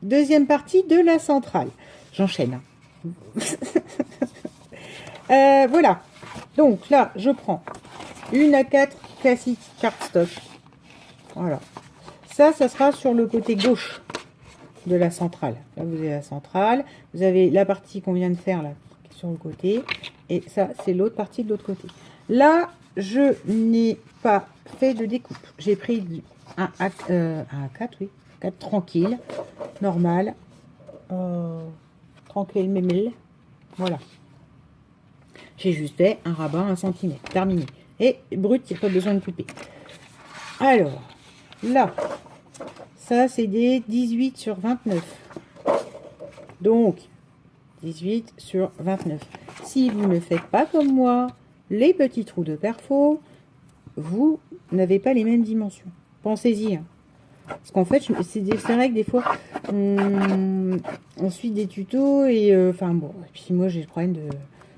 deuxième partie de la centrale. J'enchaîne. Voilà. Donc là, je prends une A4 classique cardstock. Voilà. Ça sera sur le côté gauche de la centrale. Là, vous avez la centrale. Vous avez la partie qu'on vient de faire là, sur le côté. Et ça, c'est l'autre partie de l'autre côté. Là, je n'ai pas fait de découpe. J'ai pris un A4, oui. 4 tranquille, normal. Tranquille, mémel. Voilà. J'ai juste fait un rabat 1 cm. Terminé. Et brut, il n'y a pas besoin de couper. Alors, là, ça, c'est des 18 sur 29. Donc, 18 sur 29. Si vous ne faites pas comme moi, les petits trous de perfo, vous n'avez pas les mêmes dimensions. Pensez-y. Hein. Parce qu'en fait, c'est vrai que des fois, on suit des tutos et enfin bon, et puis moi j'ai le problème de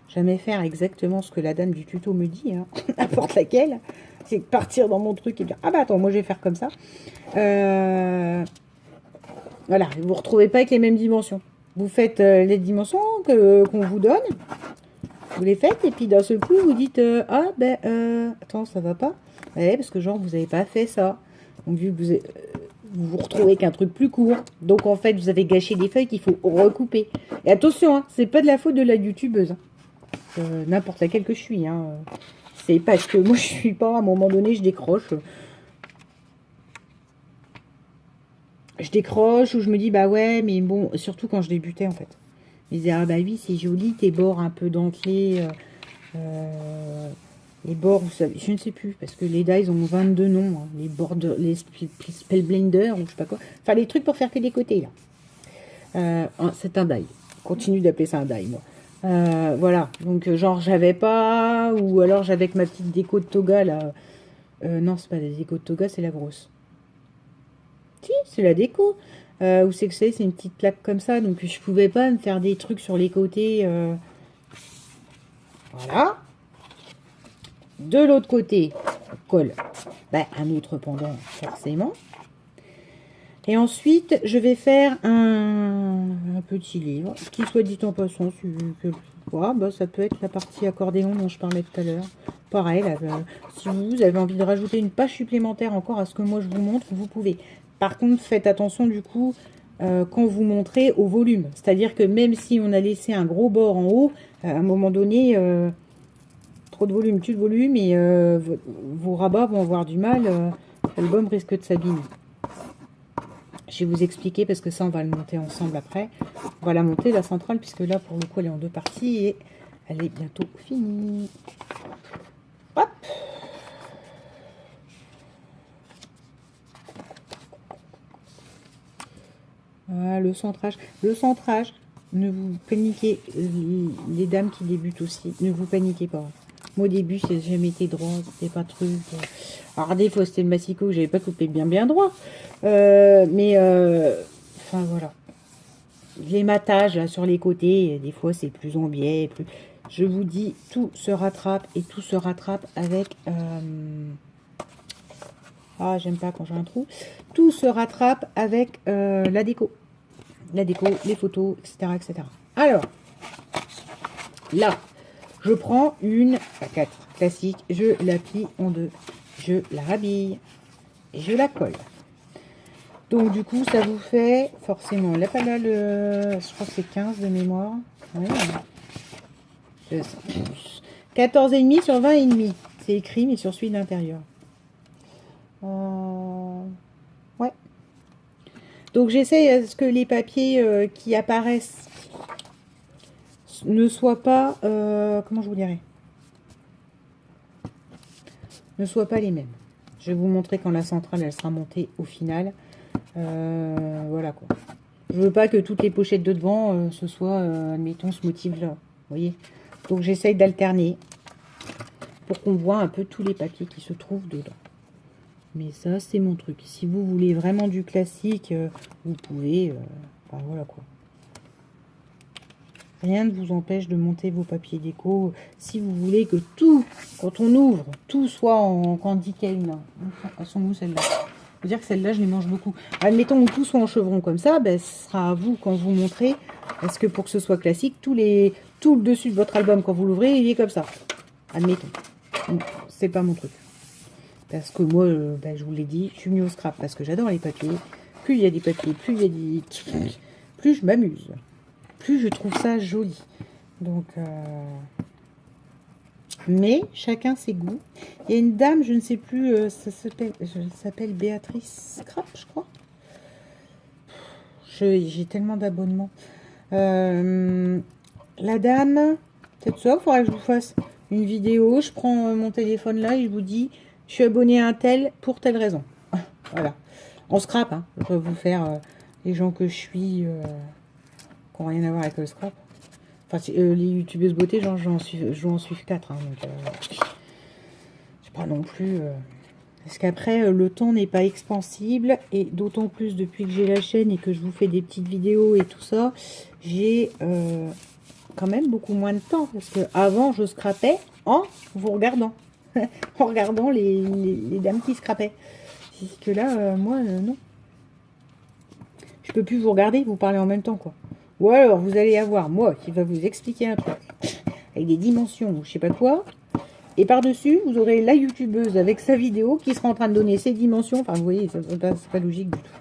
jamais faire exactement ce que la dame du tuto me dit, hein, n'importe laquelle. C'est partir dans mon truc et dire ah bah attends, moi je vais faire comme ça. Voilà, vous ne retrouvez pas avec les mêmes dimensions. Vous faites les dimensions qu'on vous donne, vous les faites et puis d'un seul coup vous dites ah ben attends ça va pas. Ouais, parce que genre vous n'avez pas fait ça. Donc vu que vous vous retrouvez qu'un truc plus court. Donc en fait, vous avez gâché des feuilles qu'il faut recouper. Et attention, hein, c'est pas de la faute de la youtubeuse. Hein. N'importe laquelle que je suis. Hein. C'est parce que moi je suis pas, à un moment donné, je décroche. Je décroche ou je me dis, bah ouais, mais bon, surtout quand je débutais en fait. Je me disais, ah bah oui, c'est joli, tes bords un peu dentelés. Les bords, vous savez, je ne sais plus, parce que les dies ont 22 noms. Hein, les bords, les spellblender, ou je sais pas quoi. Enfin, les trucs pour faire que des côtés, là. C'est un die. Continue d'appeler ça un die, moi. Voilà, donc genre, j'avais pas, ou alors j'avais avec ma petite déco de toga, là. Non, c'est pas la déco de toga, c'est la grosse. Si, c'est la déco. Où c'est que c'est une petite plaque comme ça, donc je pouvais pas me faire des trucs sur les côtés. Voilà. De l'autre côté, on colle un autre pendant, forcément. Et ensuite, je vais faire un petit livre, qui soit dit en passant, ça peut être la partie accordéon dont je parlais tout à l'heure. Pareil, là, si vous avez envie de rajouter une page supplémentaire encore à ce que moi je vous montre, vous pouvez. Par contre, faites attention du coup, quand vous montrez au volume. C'est-à-dire que même si on a laissé un gros bord en haut, à un moment donné... trop de volume, tue de volume et vos rabats vont avoir du mal. L'album risque de s'abîmer. Je vais vous expliquer parce que ça, on va le monter ensemble après. On va la monter, la centrale, puisque là, pour le coup, elle est en 2 parties et elle est bientôt finie. Hop! Voilà, le centrage. Le centrage, ne vous paniquez, les dames qui débutent aussi, ne vous paniquez pas. Moi, au début, c'est jamais été droit, c'était pas truc. Alors, des fois, c'était le massicot que j'avais pas coupé bien droit. Enfin, voilà. Les matages là, sur les côtés, des fois, c'est plus en biais. Plus... Je vous dis, tout se rattrape et tout se rattrape avec... Ah, j'aime pas quand j'ai un trou. Tout se rattrape avec la déco. La déco, les photos, etc., etc. Alors, là, je prends une A4 classique, je la plie en 2, je la rhabille et je la colle. Donc du coup, ça vous fait forcément, là, pas là, je crois que c'est 15 de mémoire. Ouais. 14,5 sur 20,5. C'est écrit, mais sur celui de l'intérieur. Ouais. Donc j'essaye à ce que les papiers qui apparaissent ne soient pas, comment je vous dirais, ne soient pas les mêmes. Je vais vous montrer quand la centrale elle sera montée au final. Voilà quoi. Je veux pas que toutes les pochettes de devant ce soit, admettons, ce motif là. Vous voyez. Donc j'essaye d'alterner pour qu'on voit un peu tous les papiers qui se trouvent dedans. Mais ça c'est mon truc. Si vous voulez vraiment du classique, vous pouvez. Enfin voilà quoi. Rien ne vous empêche de monter vos papiers déco. Si vous voulez que tout, quand on ouvre, tout soit en candy cane. Elles sont où celles-là? Faut dire que celle-là, je les mange beaucoup. Admettons que tout soit en chevron comme ça, ben, ce sera à vous quand vous montrez. Parce que pour que ce soit classique, tout le dessus de votre album, quand vous l'ouvrez, il est comme ça. Admettons. C'est pas mon truc. Parce que moi, ben, je vous l'ai dit, je suis venue au scrap parce que j'adore les papiers. Plus il y a des papiers, plus il y a des... plus je m'amuse. Plus je trouve ça joli. Donc... Mais chacun ses goûts. Il y a une dame, je ne sais plus, ça s'appelle Béatrice Scrap, je crois. J'ai tellement d'abonnements. La dame, peut-être ça, il faudrait que je vous fasse une vidéo. Je prends mon téléphone là et je vous dis, je suis abonnée à un tel pour telle raison. Voilà. En scrap, hein. Je peux vous faire les gens que je suis qui n'ont rien à voir avec le scrap. Enfin, les youtubeuses beauté, genre, je dois en suivre 4. Hein, donc, c'est pas non plus... Parce qu'après, le temps n'est pas expansible. Et d'autant plus depuis que j'ai la chaîne et que je vous fais des petites vidéos et tout ça, j'ai quand même beaucoup moins de temps. Parce que avant je scrapais en vous regardant. En regardant les dames qui scrapaient. Puisque là, moi, non. Je peux plus vous regarder, vous parler en même temps, quoi. Ou alors, vous allez avoir, moi, qui va vous expliquer un truc, avec des dimensions, ou je sais pas quoi, et par-dessus, vous aurez la youtubeuse avec sa vidéo qui sera en train de donner ses dimensions. Enfin, vous voyez, c'est pas logique du tout.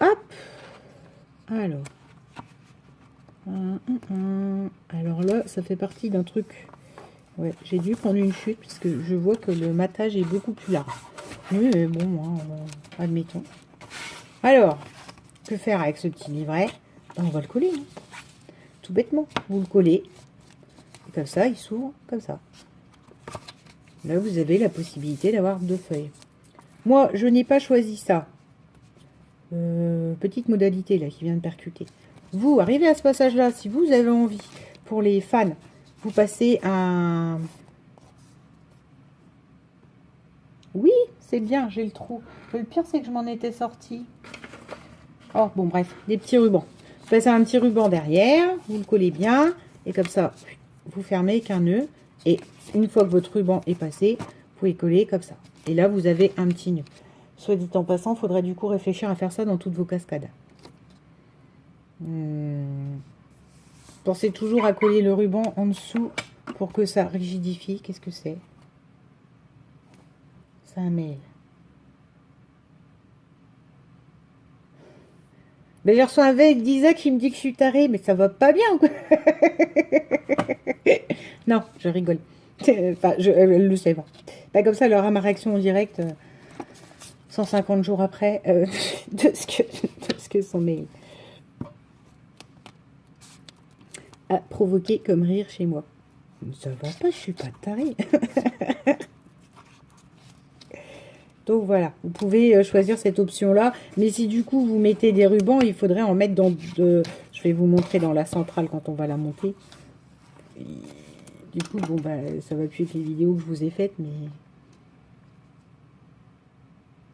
Hop. Alors. Alors là, ça fait partie d'un truc. Ouais, j'ai dû prendre une chute, parce que je vois que le matage est beaucoup plus large. Mais bon, hein, admettons. Alors, que faire avec ce petit livret? On va le coller. Hein. Tout bêtement. Vous le collez. Et comme ça, il s'ouvre comme ça. Là, vous avez la possibilité d'avoir 2 feuilles. Moi, je n'ai pas choisi ça. Petite modalité là qui vient de percuter. Vous, arrivez à ce passage-là, si vous avez envie, pour les fans, vous passez un... Oui, c'est bien, j'ai le trou. Le pire, c'est que je m'en étais sorti. Oh, bon, bref, des petits rubans. Vous passez un petit ruban derrière, vous le collez bien, et comme ça, vous fermez avec un nœud. Et une fois que votre ruban est passé, vous pouvez coller comme ça. Et là, vous avez un petit nœud. Soit dit en passant, il faudrait du coup réfléchir à faire ça dans toutes vos cascades. Pensez toujours à coller le ruban en dessous pour que ça rigidifie. Qu'est-ce que c'est? C'est un mail. Ben, j'ai reçu un mail d'Isa qui me dit que je suis tarée, mais ça va pas bien, quoi. Non, je rigole. Enfin, elle le sait pas. Ben, comme ça, elle aura ma réaction en direct 150 jours après de ce que son mail a provoqué comme rire chez moi. Ça va pas, je suis pas tarée. Donc voilà, vous pouvez choisir cette option-là. Mais si du coup vous mettez des rubans, il faudrait en mettre dans de... Je vais vous montrer dans la centrale quand on va la monter. Et du coup, bon bah ça va plus avec les vidéos que je vous ai faites, mais...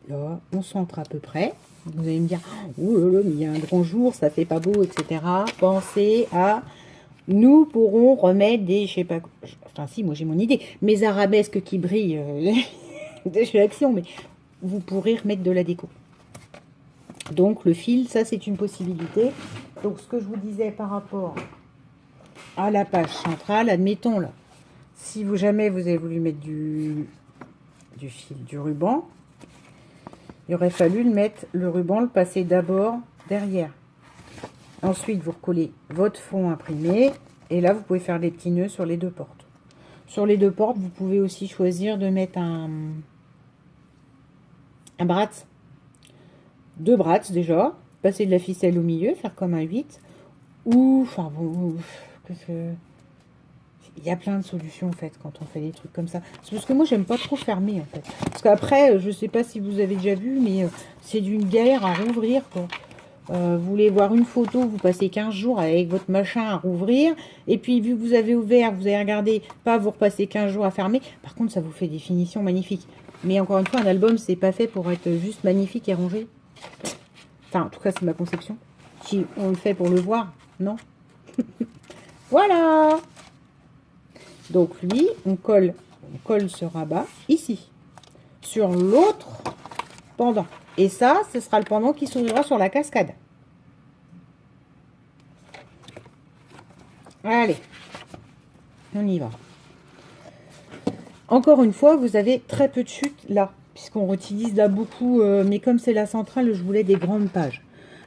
Là, on centre à peu près. Vous allez me dire, oh là là, mais il y a un grand jour, ça fait pas beau, etc. Pensez à... Nous pourrons remettre des, je sais pas... Enfin si, moi j'ai mon idée. Mes arabesques qui brillent... de chez Action, mais vous pourrez remettre de la déco. Donc le fil, ça c'est une possibilité. Donc ce que je vous disais par rapport à la page centrale, admettons là, si vous jamais vous avez voulu mettre du fil, du ruban, il aurait fallu le mettre, le ruban, le passer d'abord derrière. Ensuite vous recollez votre fond imprimé et là vous pouvez faire des petits nœuds sur les 2 portes. Sur les 2 portes, vous pouvez aussi choisir de mettre un bratz, 2 bratz déjà, passer de la ficelle au milieu, faire comme un 8, ou, enfin bon, il y a plein de solutions en fait quand on fait des trucs comme ça. C'est parce que moi j'aime pas trop fermer en fait. Parce qu'après, je sais pas si vous avez déjà vu, mais c'est d'une galère à rouvrir quoi. Vous voulez voir une photo, vous passez 15 jours avec votre machin à rouvrir, et puis vu que vous avez ouvert, vous avez regardé, pas vous repassez 15 jours à fermer. Par contre, ça vous fait des finitions magnifiques. Mais encore une fois, un album, c'est pas fait pour être juste magnifique et rangé. Enfin, en tout cas, c'est ma conception. Si on le fait pour le voir, non. Voilà. Donc lui, on colle on colle ce rabat ici, sur l'autre pendant. Et ça, ce sera le pendant qui s'ouvrira sur la cascade. Allez, on y va. Encore une fois, vous avez très peu de chutes là, puisqu'on utilise là beaucoup, mais comme c'est la centrale, je voulais des grandes pages.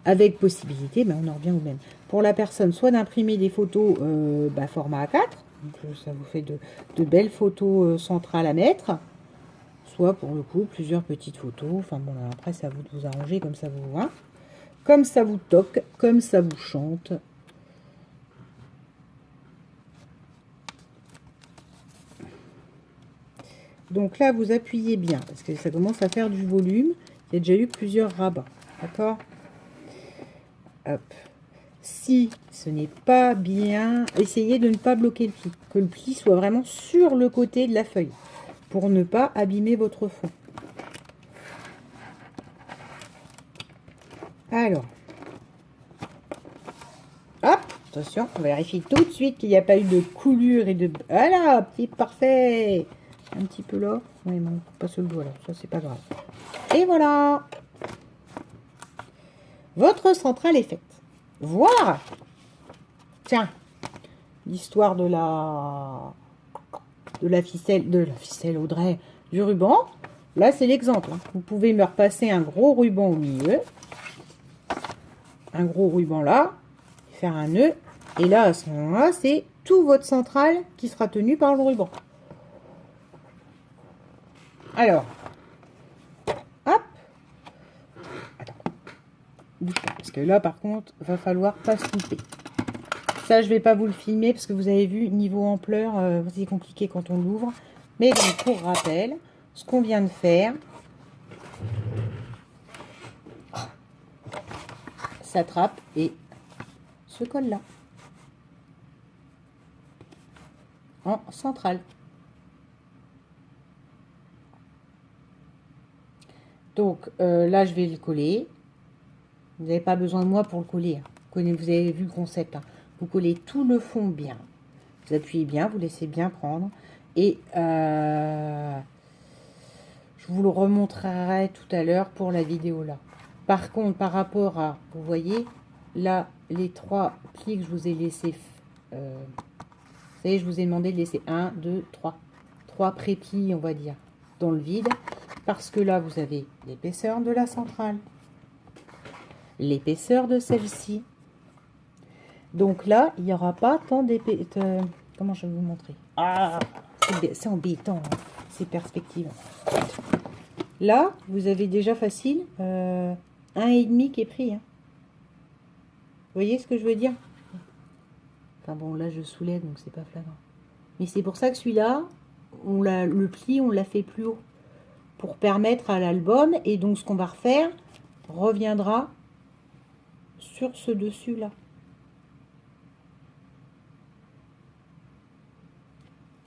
Avec possibilité, ben on en revient au même. Pour la personne, soit d'imprimer des photos format A4, donc ça vous fait de belles photos centrales à mettre, soit pour le coup, plusieurs petites photos. Enfin bon, là, après, c'est à vous de vous arranger comme ça vous va. Comme ça vous toque, comme ça vous chante. Donc là, vous appuyez bien, parce que ça commence à faire du volume. Il y a déjà eu plusieurs rabats, d'accord? Hop. Si ce n'est pas bien, essayez de ne pas bloquer le pli. Que le pli soit vraiment sur le côté de la feuille, pour ne pas abîmer votre fond. Alors. Hop, attention, on vérifie tout de suite qu'il n'y a pas eu de coulure et de... Voilà, c'est parfait. Un petit peu là. Oui, bon, pas sur le doigt là, ça c'est pas grave. Et voilà. Votre centrale est faite. Voilà. Tiens, l'histoire de la ficelle Audrey, du ruban. Là, c'est l'exemple. Vous pouvez me repasser un gros ruban au milieu. Un gros ruban là. Faire un nœud. Et là, à ce moment-là, c'est tout votre centrale qui sera tenu par le ruban. Alors, hop. Attends. Bouge pas, parce que là, par contre, va falloir pas se louper. Ça, je vais pas vous le filmer, parce que vous avez vu, niveau ampleur, c'est compliqué quand on l'ouvre. Mais donc, pour rappel, ce qu'on vient de faire, s'attrape et se colle là. En centrale. Donc là, je vais le coller. Vous n'avez pas besoin de moi pour le coller. Vous avez vu le concept. Hein. Vous collez tout le fond bien. Vous appuyez bien, vous laissez bien prendre. Et je vous le remontrerai tout à l'heure pour la vidéo là. Par contre, par rapport à, vous voyez, là, les 3 plis que je vous ai laissés. Vous savez, je vous ai demandé de laisser 1, 2, 3. 3 pré-plis, on va dire, dans le vide. Parce que là, vous avez l'épaisseur de la centrale. L'épaisseur de celle-ci. Donc là, il n'y aura pas tant d'épaisseur. Comment je vais vous montrer? Ah, c'est embêtant, hein, ces perspectives. Là, vous avez déjà facile 1,5 qui est pris. Hein. Vous voyez ce que je veux dire? Enfin bon, là, je soulève, donc c'est pas flagrant. Mais c'est pour ça que celui-là, le pli, on l'a fait plus haut. Pour permettre à l'album, et donc ce qu'on va refaire reviendra sur ce dessus là.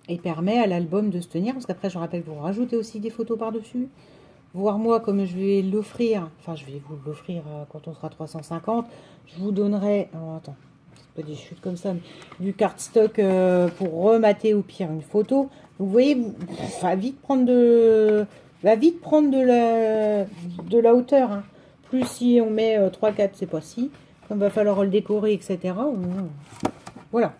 Et permet à l'album de se tenir, parce qu'après je rappelle que vous rajoutez aussi des photos par dessus. Voir moi comme je vais l'offrir, enfin je vais vous l'offrir quand on sera 350, je vous donnerai, oh, attends, c'est pas des chutes comme ça, mais du cardstock pour remater au pire une photo. Vous voyez, ça va vite prendre de la hauteur. Hein. Plus si on met 3-4, c'est pas si. Comme va falloir le décorer, etc. Voilà.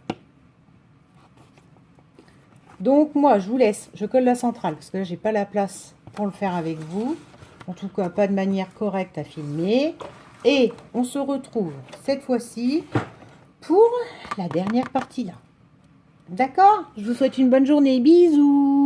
Donc moi, je vous laisse. Je colle la centrale parce que là, j'ai pas la place pour le faire avec vous. En tout cas, pas de manière correcte à filmer. Et on se retrouve cette fois-ci pour la dernière partie là. D'accord? Je vous souhaite une bonne journée. Bisous!